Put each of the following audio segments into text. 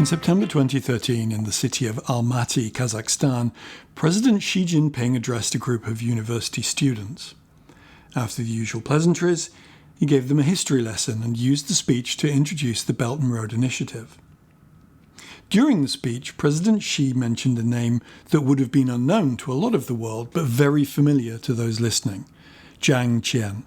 September 2013, in the city of Almaty, Kazakhstan, President Xi Jinping addressed a group of university students. After the usual pleasantries, he gave them a history lesson and used the speech to introduce the Belt and Road Initiative. During the speech, President Xi mentioned a name that would have been unknown to a lot of the world, but very familiar to those listening: Jiang Qian.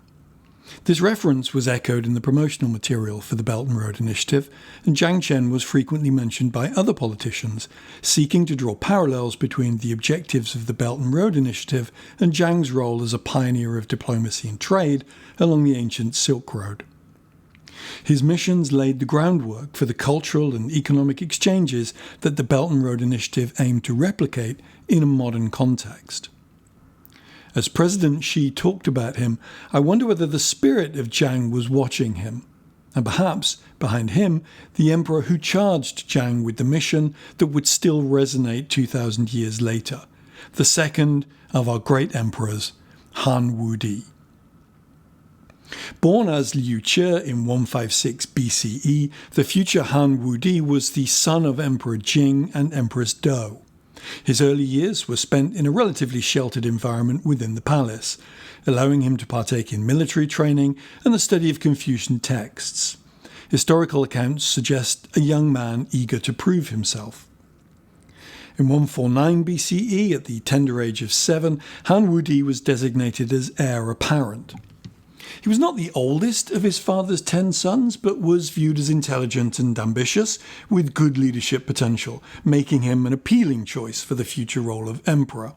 This reference was echoed in the promotional material for the Belt and Road Initiative, and Jiang Qian was frequently mentioned by other politicians, seeking to draw parallels between the objectives of the Belt and Road Initiative and Jiang's role as a pioneer of diplomacy and trade along the ancient Silk Road. His missions laid the groundwork for the cultural and economic exchanges that the Belt and Road Initiative aimed to replicate in a modern context. As President Xi talked about him, I wonder whether the spirit of Jiang was watching him, and perhaps, behind him, the emperor who charged Jiang with the mission that would still resonate 2,000 years later, the second of our great emperors, Han Wudi. Born as Liu Che in 156 BCE, the future Han Wudi was the son of Emperor Jing and Empress Do. His early years were spent in a relatively sheltered environment within the palace, allowing him to partake in military training and the study of Confucian texts. Historical accounts suggest a young man eager to prove himself. In 149 BCE, at the tender age of 7, Han Wudi was designated as heir apparent. He was not the oldest of his father's 10 sons, but was viewed as intelligent and ambitious, with good leadership potential, making him an appealing choice for the future role of emperor.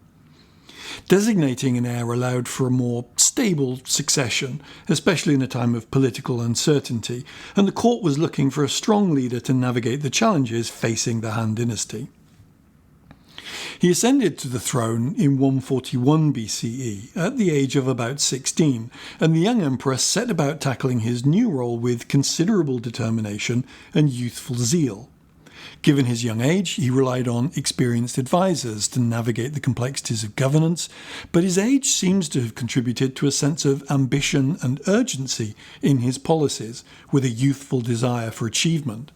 Designating an heir allowed for a more stable succession, especially in a time of political uncertainty, and the court was looking for a strong leader to navigate the challenges facing the Han dynasty. He ascended to the throne in 141 BCE at the age of about 16, and the young emperor set about tackling his new role with considerable determination and youthful zeal. Given his young age, he relied on experienced advisors to navigate the complexities of governance, but his age seems to have contributed to a sense of ambition and urgency in his policies, with a youthful desire for achievement.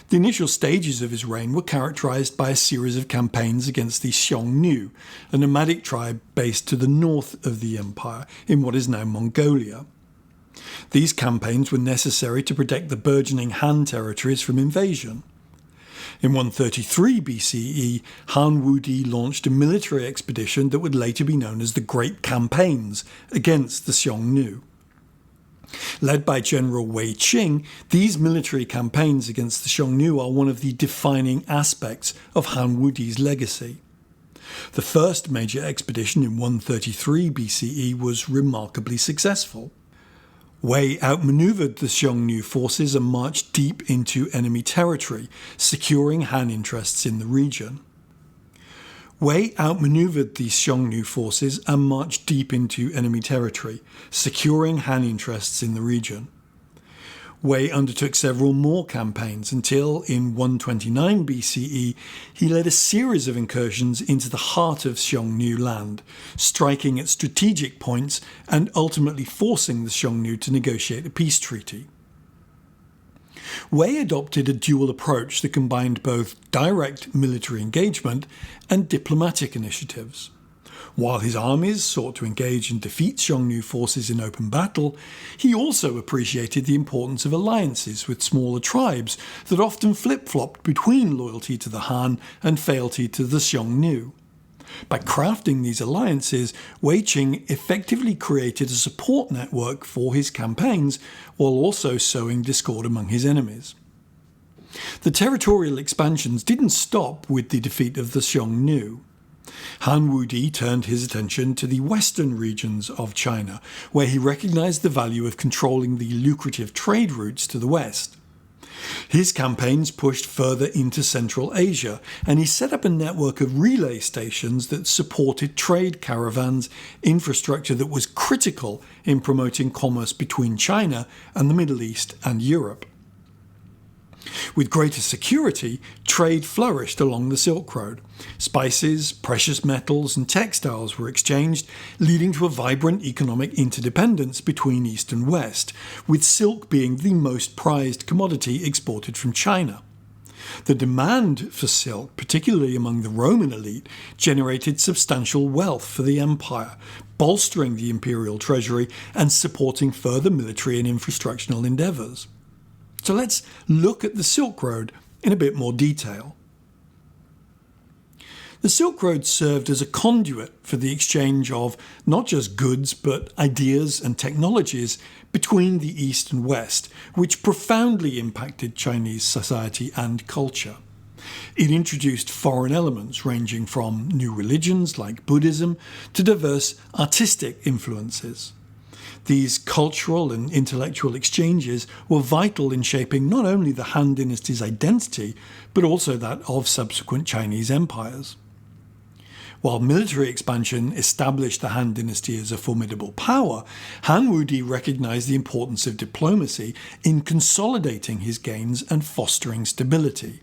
The initial stages of his reign were characterised by a series of campaigns against the Xiongnu, a nomadic tribe based to the north of the empire in what is now Mongolia. These campaigns were necessary to protect the burgeoning Han territories from invasion. In 133 BCE, Han Wudi launched a military expedition that would later be known as the Great Campaigns against the Xiongnu. Led by General Wei Qing, these military campaigns against the Xiongnu are one of the defining aspects of Han Wudi's legacy. The first major expedition in 133 BCE was remarkably successful. Wei outmaneuvered the Xiongnu forces and marched deep into enemy territory, securing Han interests in the region. Wei outmaneuvered the Xiongnu forces and marched deep into enemy territory, securing Han interests in the region. Wei undertook several more campaigns until, in 129 BCE, he led a series of incursions into the heart of Xiongnu land, striking at strategic points and ultimately forcing the Xiongnu to negotiate a peace treaty. Wei adopted a dual approach that combined both direct military engagement and diplomatic initiatives. While his armies sought to engage and defeat Xiongnu forces in open battle, he also appreciated the importance of alliances with smaller tribes that often flip-flopped between loyalty to the Han and fealty to the Xiongnu. By crafting these alliances, Wei Qing effectively created a support network for his campaigns while also sowing discord among his enemies. The territorial expansions didn't stop with the defeat of the Xiongnu. Han Wudi turned his attention to the western regions of China, where he recognized the value of controlling the lucrative trade routes to the west. His campaigns pushed further into Central Asia, and he set up a network of relay stations that supported trade caravans, infrastructure that was critical in promoting commerce between China and the Middle East and Europe. With greater security, trade flourished along the Silk Road. Spices, precious metals and textiles were exchanged, leading to a vibrant economic interdependence between East and West, with silk being the most prized commodity exported from China. The demand for silk, particularly among the Roman elite, generated substantial wealth for the empire, bolstering the imperial treasury and supporting further military and infrastructural endeavours. So let's look at the Silk Road in a bit more detail. The Silk Road served as a conduit for the exchange of not just goods but ideas and technologies between the East and West, which profoundly impacted Chinese society and culture. It introduced foreign elements ranging from new religions like Buddhism to diverse artistic influences. These cultural and intellectual exchanges were vital in shaping not only the Han Dynasty's identity, but also that of subsequent Chinese empires. While military expansion established the Han Dynasty as a formidable power, Han Wudi recognized the importance of diplomacy in consolidating his gains and fostering stability.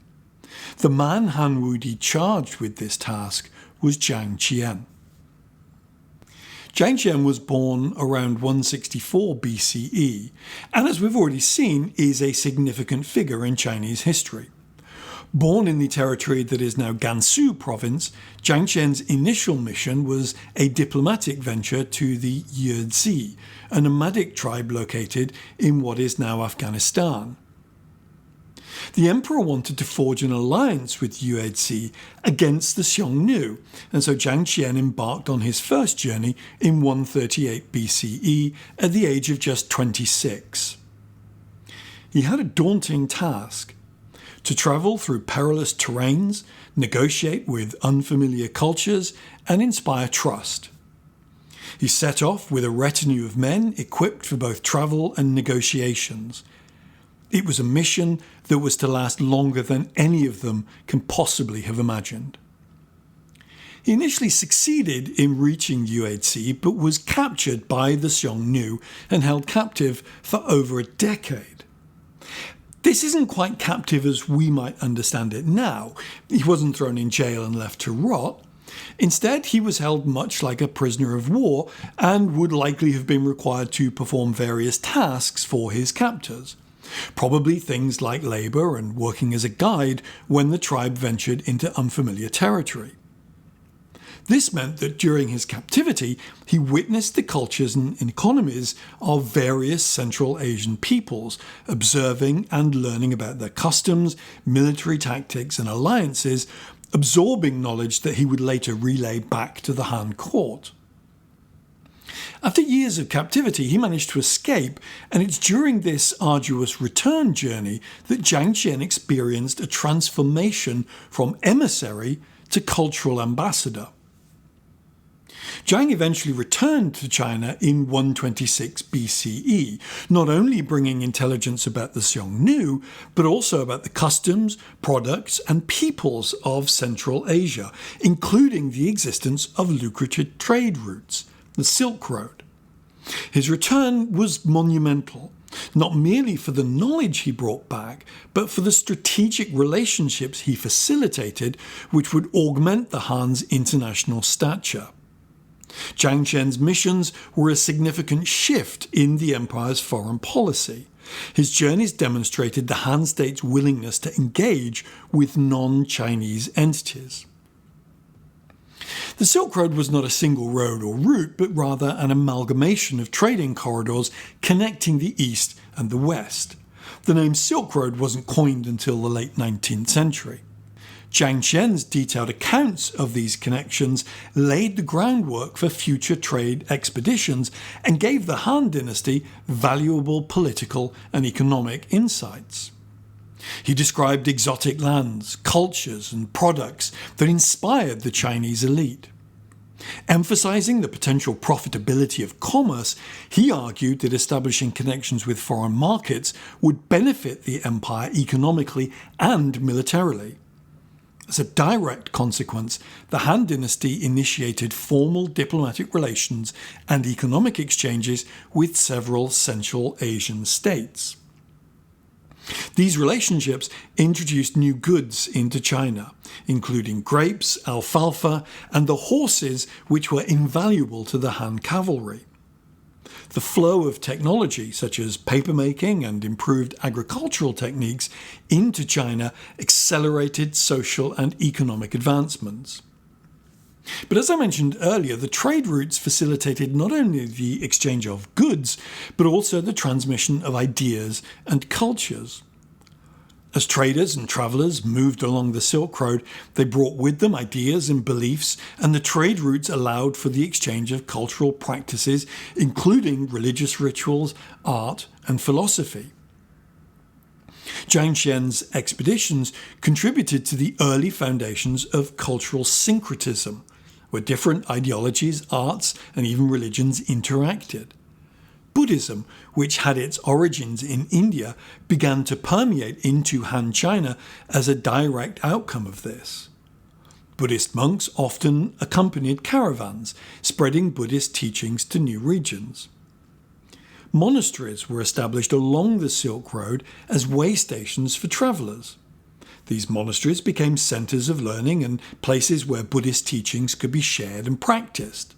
The man Han Wudi charged with this task was Jiang Qian. Jiang Qian was born around 164 BCE, and as we've already seen, is a significant figure in Chinese history. Born in the territory that is now Gansu province, Jiang Qian's initial mission was a diplomatic venture to the Yuezhi, a nomadic tribe located in what is now Afghanistan. The emperor wanted to forge an alliance with Yuezhi against the Xiongnu, and so Jiang Qian embarked on his first journey in 138 BCE at the age of just 26. He had a daunting task: to travel through perilous terrains, negotiate with unfamiliar cultures, and inspire trust. He set off with a retinue of men equipped for both travel and negotiations. It was a mission that was to last longer than any of them can possibly have imagined. He initially succeeded in reaching Yuezhi, but was captured by the Xiongnu and held captive for over a decade. This isn't quite captive as we might understand it now. He wasn't thrown in jail and left to rot. Instead, he was held much like a prisoner of war and would likely have been required to perform various tasks for his captors. Probably things like labour and working as a guide when the tribe ventured into unfamiliar territory. This meant that during his captivity, he witnessed the cultures and economies of various Central Asian peoples, observing and learning about their customs, military tactics and alliances, absorbing knowledge that he would later relay back to the Han court. After years of captivity, he managed to escape, and it's during this arduous return journey that Jiang Qian experienced a transformation from emissary to cultural ambassador. Jiang eventually returned to China in 126 BCE, not only bringing intelligence about the Xiongnu, but also about the customs, products and peoples of Central Asia, including the existence of lucrative trade routes, the Silk Road. His return was monumental, not merely for the knowledge he brought back, but for the strategic relationships he facilitated, which would augment the Han's international stature. Jiang Qian's missions were a significant shift in the empire's foreign policy. His journeys demonstrated the Han state's willingness to engage with non-Chinese entities. The Silk Road was not a single road or route, but rather an amalgamation of trading corridors connecting the East and the West. The name Silk Road wasn't coined until the late 19th century. Jiang Qian's detailed accounts of these connections laid the groundwork for future trade expeditions and gave the Han Dynasty valuable political and economic insights. He described exotic lands, cultures and products that inspired the Chinese elite. Emphasizing the potential profitability of commerce, he argued that establishing connections with foreign markets would benefit the empire economically and militarily. As a direct consequence, the Han Dynasty initiated formal diplomatic relations and economic exchanges with several Central Asian states. These relationships introduced new goods into China, including grapes, alfalfa, and the horses which were invaluable to the Han cavalry. The flow of technology, such as papermaking and improved agricultural techniques, into China accelerated social and economic advancements. But as I mentioned earlier, the trade routes facilitated not only the exchange of goods, but also the transmission of ideas and cultures. As traders and travellers moved along the Silk Road, they brought with them ideas and beliefs, and the trade routes allowed for the exchange of cultural practices, including religious rituals, art, and philosophy. Zhang Xian's expeditions contributed to the early foundations of cultural syncretism, where different ideologies, arts, and even religions interacted. Buddhism, which had its origins in India, began to permeate into Han China as a direct outcome of this. Buddhist monks often accompanied caravans, spreading Buddhist teachings to new regions. Monasteries were established along the Silk Road as way stations for travellers. These monasteries became centres of learning and places where Buddhist teachings could be shared and practised.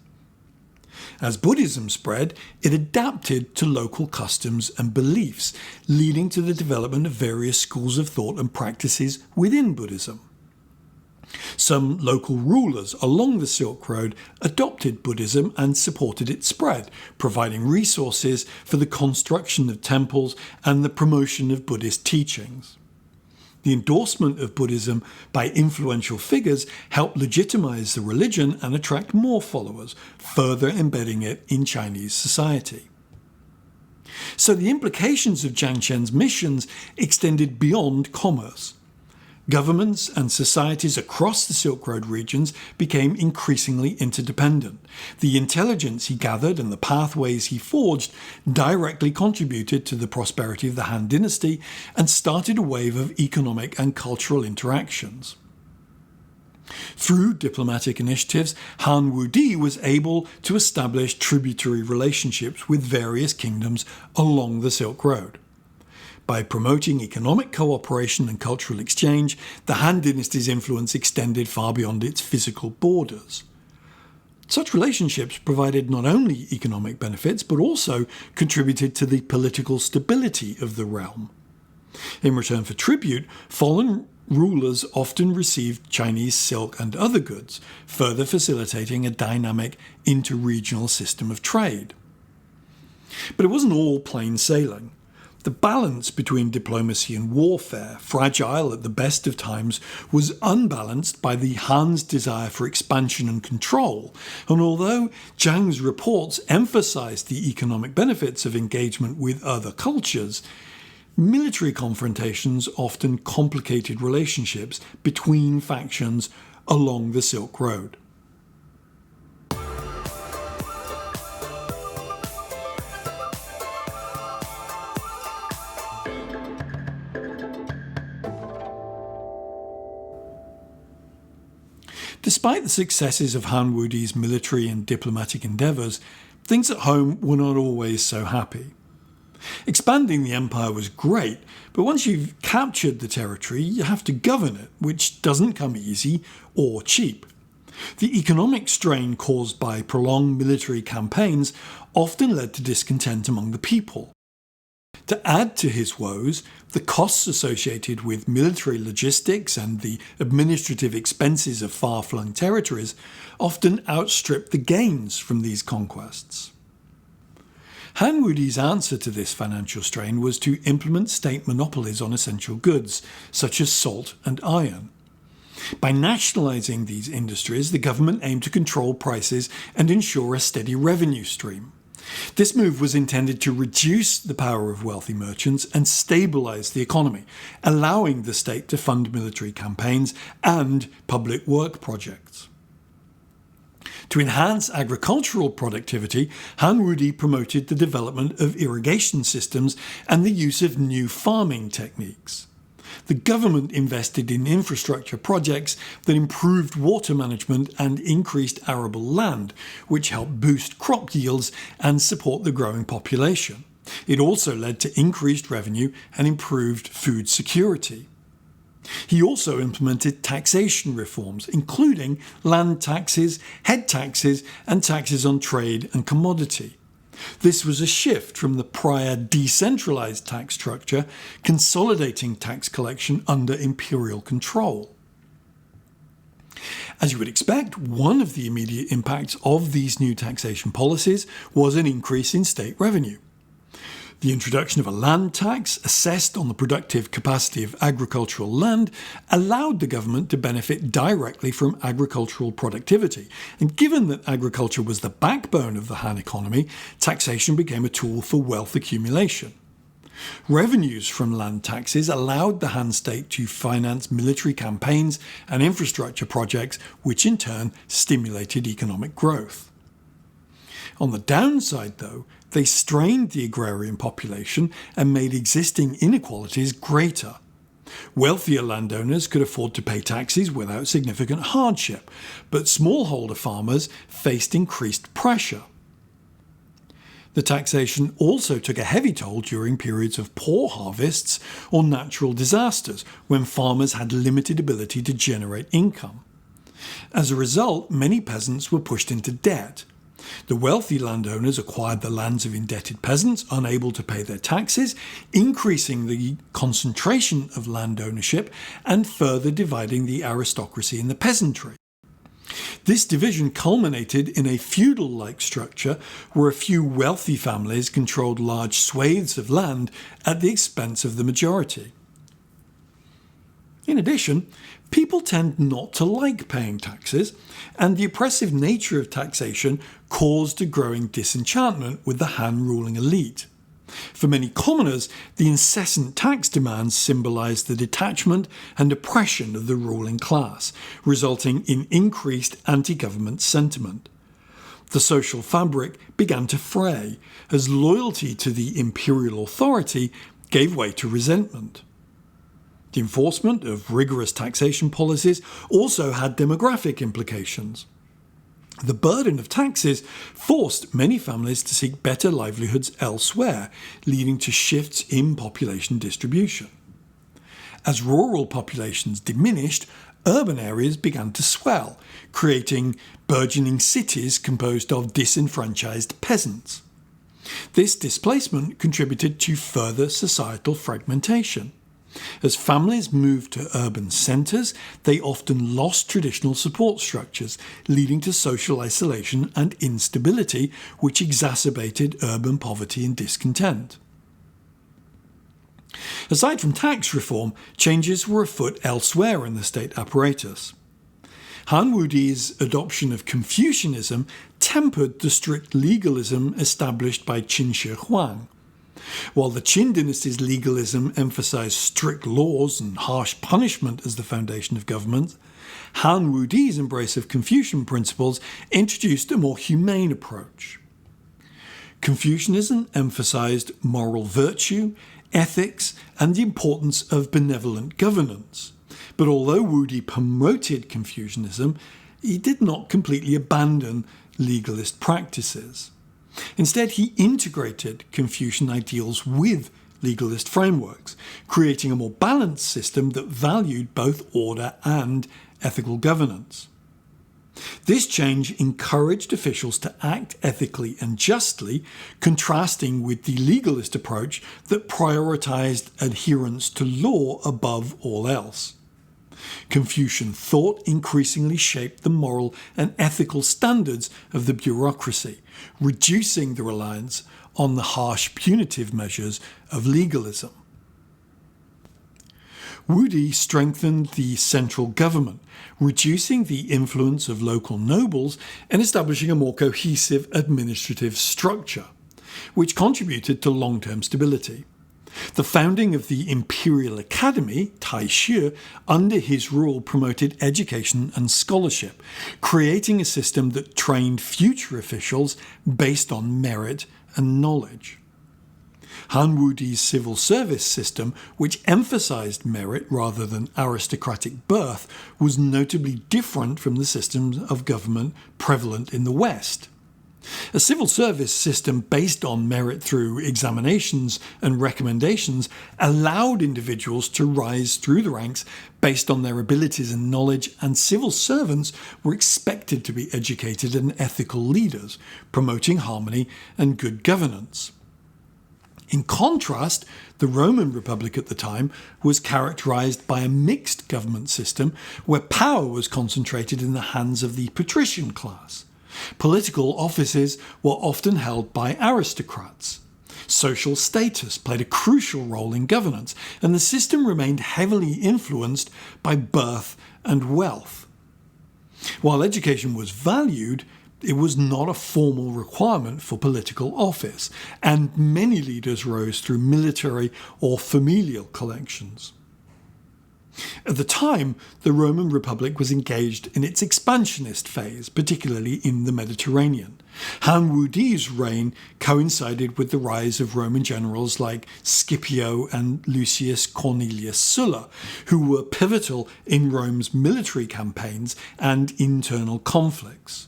As Buddhism spread, it adapted to local customs and beliefs, leading to the development of various schools of thought and practices within Buddhism. Some local rulers along the Silk Road adopted Buddhism and supported its spread, providing resources for the construction of temples and the promotion of Buddhist teachings. The endorsement of Buddhism by influential figures helped legitimize the religion and attract more followers, further embedding it in Chinese society. So the implications of Zhang Xian's missions extended beyond commerce. Governments and societies across the Silk Road regions became increasingly interdependent. The intelligence he gathered and the pathways he forged directly contributed to the prosperity of the Han dynasty and started a wave of economic and cultural interactions. Through diplomatic initiatives, Han Wudi was able to establish tributary relationships with various kingdoms along the Silk Road. By promoting economic cooperation and cultural exchange, the Han dynasty's influence extended far beyond its physical borders. Such relationships provided not only economic benefits, but also contributed to the political stability of the realm. In return for tribute, foreign rulers often received Chinese silk and other goods, further facilitating a dynamic inter-regional system of trade. But it wasn't all plain sailing. The balance between diplomacy and warfare, fragile at the best of times, was unbalanced by the Han's desire for expansion and control, and although Zhang's reports emphasized the economic benefits of engagement with other cultures, military confrontations often complicated relationships between factions along the Silk Road. Despite the successes of Han Wudi's military and diplomatic endeavours, things at home were not always so happy. Expanding the empire was great, but once you've captured the territory, you have to govern it, which doesn't come easy or cheap. The economic strain caused by prolonged military campaigns often led to discontent among the people. To add to his woes, the costs associated with military logistics and the administrative expenses of far-flung territories often outstripped the gains from these conquests. Han Wudi's answer to this financial strain was to implement state monopolies on essential goods, such as salt and iron. By nationalising these industries, the government aimed to control prices and ensure a steady revenue stream. This move was intended to reduce the power of wealthy merchants and stabilise the economy, allowing the state to fund military campaigns and public work projects. To enhance agricultural productivity, Han Wudi promoted the development of irrigation systems and the use of new farming techniques. The government invested in infrastructure projects that improved water management and increased arable land, which helped boost crop yields and support the growing population. It also led to increased revenue and improved food security. He also implemented taxation reforms, including land taxes, head taxes, and taxes on trade and commodity. This was a shift from the prior decentralised tax structure, consolidating tax collection under imperial control. As you would expect, one of the immediate impacts of these new taxation policies was an increase in state revenue. The introduction of a land tax assessed on the productive capacity of agricultural land allowed the government to benefit directly from agricultural productivity. And given that agriculture was the backbone of the Han economy, taxation became a tool for wealth accumulation. Revenues from land taxes allowed the Han state to finance military campaigns and infrastructure projects, which in turn stimulated economic growth. On the downside, though, they strained the agrarian population and made existing inequalities greater. Wealthier landowners could afford to pay taxes without significant hardship, but smallholder farmers faced increased pressure. The taxation also took a heavy toll during periods of poor harvests or natural disasters, when farmers had limited ability to generate income. As a result, many peasants were pushed into debt. The wealthy landowners acquired the lands of indebted peasants unable to pay their taxes, increasing the concentration of land ownership and further dividing the aristocracy and the peasantry. This division culminated in a feudal-like structure where a few wealthy families controlled large swathes of land at the expense of the majority. In addition, people tend not to like paying taxes, and the oppressive nature of taxation caused a growing disenchantment with the Han ruling elite. For many commoners, the incessant tax demands symbolised the detachment and oppression of the ruling class, resulting in increased anti-government sentiment. The social fabric began to fray as loyalty to the imperial authority gave way to resentment. The enforcement of rigorous taxation policies also had demographic implications. The burden of taxes forced many families to seek better livelihoods elsewhere, leading to shifts in population distribution. As rural populations diminished, urban areas began to swell, creating burgeoning cities composed of disenfranchised peasants. This displacement contributed to further societal fragmentation. As families moved to urban centres, they often lost traditional support structures, leading to social isolation and instability, which exacerbated urban poverty and discontent. Aside from tax reform, changes were afoot elsewhere in the state apparatus. Han Wudi's adoption of Confucianism tempered the strict legalism established by Qin Shi Huang. While the Qin dynasty's legalism emphasized strict laws and harsh punishment as the foundation of government, Han Wudi's embrace of Confucian principles introduced a more humane approach. Confucianism emphasized moral virtue, ethics, and the importance of benevolent governance. But although Wudi promoted Confucianism, he did not completely abandon legalist practices. Instead, he integrated Confucian ideals with legalist frameworks, creating a more balanced system that valued both order and ethical governance. This change encouraged officials to act ethically and justly, contrasting with the legalist approach that prioritized adherence to law above all else. Confucian thought increasingly shaped the moral and ethical standards of the bureaucracy, reducing the reliance on the harsh punitive measures of legalism. Wudi strengthened the central government, reducing the influence of local nobles and establishing a more cohesive administrative structure, which contributed to long-term stability. The founding of the Imperial Academy, Taishu, under his rule promoted education and scholarship, creating a system that trained future officials based on merit and knowledge. Han Wudi's civil service system, which emphasized merit rather than aristocratic birth, was notably different from the systems of government prevalent in the West. A civil service system based on merit through examinations and recommendations allowed individuals to rise through the ranks based on their abilities and knowledge, and civil servants were expected to be educated and ethical leaders, promoting harmony and good governance. In contrast, the Roman Republic at the time was characterised by a mixed government system where power was concentrated in the hands of the patrician class. Political offices were often held by aristocrats. Social status played a crucial role in governance, and the system remained heavily influenced by birth and wealth. While education was valued, it was not a formal requirement for political office, and many leaders rose through military or familial connections. At the time, the Roman Republic was engaged in its expansionist phase, particularly in the Mediterranean. Han Wudi's reign coincided with the rise of Roman generals like Scipio and Lucius Cornelius Sulla, who were pivotal in Rome's military campaigns and internal conflicts.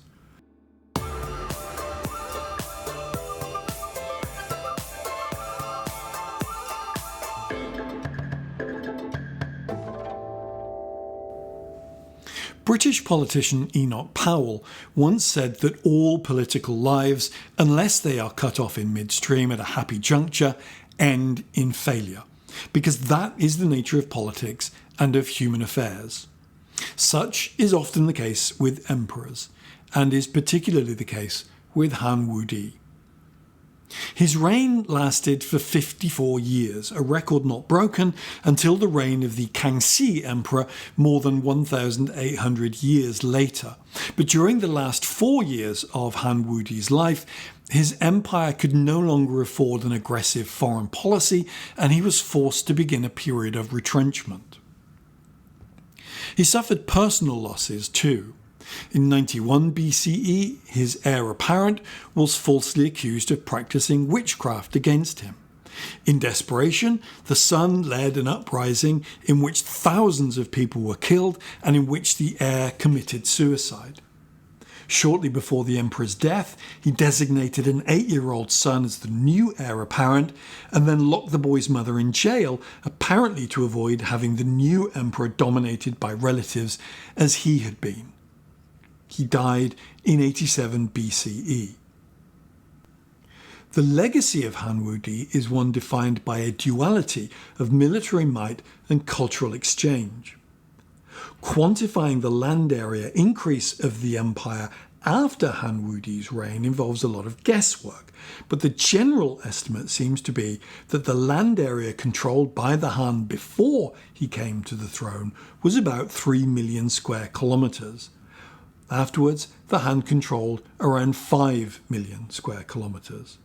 British politician Enoch Powell once said that all political lives, unless they are cut off in midstream at a happy juncture, end in failure, because that is the nature of politics and of human affairs. Such is often the case with emperors, and is particularly the case with Han Wudi. His reign lasted for 54 years, a record not broken until the reign of the Kangxi emperor more than 1,800 years later. But during the last 4 years of Han Wudi's life, his empire could no longer afford an aggressive foreign policy, and he was forced to begin a period of retrenchment. He suffered personal losses too. In 91 BCE, his heir apparent was falsely accused of practicing witchcraft against him. In desperation, the son led an uprising in which thousands of people were killed and in which the heir committed suicide. Shortly before the emperor's death, he designated an 8-year-old son as the new heir apparent and then locked the boy's mother in jail, apparently to avoid having the new emperor dominated by relatives as he had been. He died in 87 BCE. The legacy of Han Wudi is one defined by a duality of military might and cultural exchange. Quantifying the land area increase of the empire after Han Wudi's reign involves a lot of guesswork, but the general estimate seems to be that the land area controlled by the Han before he came to the throne was about 3 million square kilometres. Afterwards, the Han controlled around 5 million square kilometres.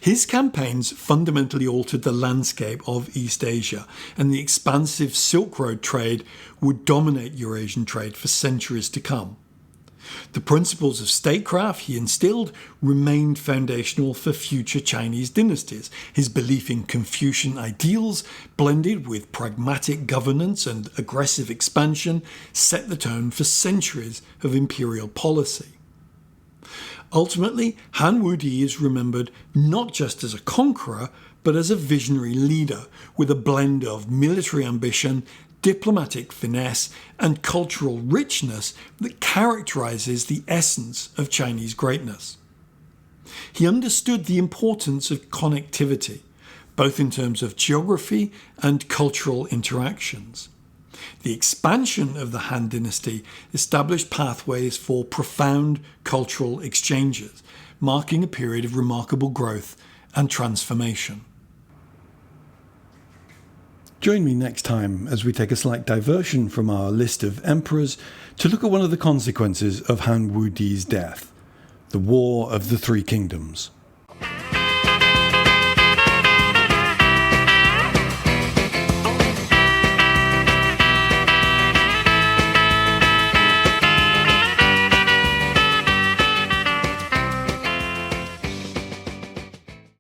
His campaigns fundamentally altered the landscape of East Asia, and the expansive Silk Road trade would dominate Eurasian trade for centuries to come. The principles of statecraft he instilled remained foundational for future Chinese dynasties. His belief in Confucian ideals, blended with pragmatic governance and aggressive expansion, set the tone for centuries of imperial policy. Ultimately, Han Wudi is remembered not just as a conqueror, but as a visionary leader with a blend of military ambition, diplomatic finesse, and cultural richness that characterises the essence of Chinese greatness. He understood the importance of connectivity, both in terms of geography and cultural interactions. The expansion of the Han dynasty established pathways for profound cultural exchanges, marking a period of remarkable growth and transformation. Join me next time as we take a slight diversion from our list of emperors to look at one of the consequences of Han Wudi's death, the War of the Three Kingdoms.